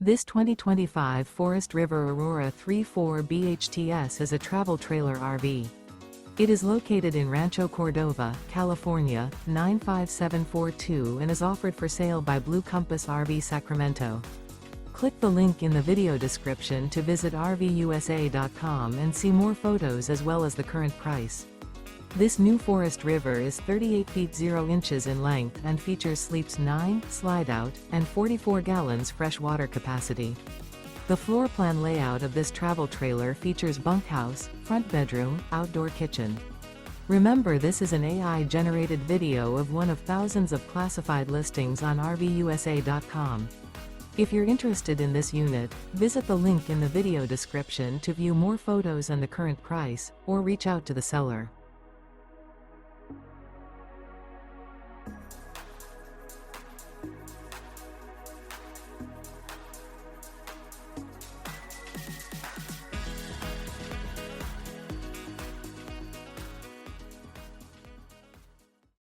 This 2025 Forest River Aurora 3.4 BHTS is a travel trailer RV. It is located in Rancho Cordova, California, 95742 and is offered for sale by Blue Compass RV Sacramento. Click the link in the video description to visit RVUSA.com and see more photos as well as the current price. This new Forest River is 38 feet 0 inches in length and features sleeps 9, slide-out, and 44 gallons fresh water capacity. The floor plan layout of this travel trailer features bunkhouse, front bedroom, outdoor kitchen. Remember, this is an AI-generated video of one of thousands of classified listings on RVUSA.com. If you're interested in this unit, visit the link in the video description to view more photos and the current price, or reach out to the seller.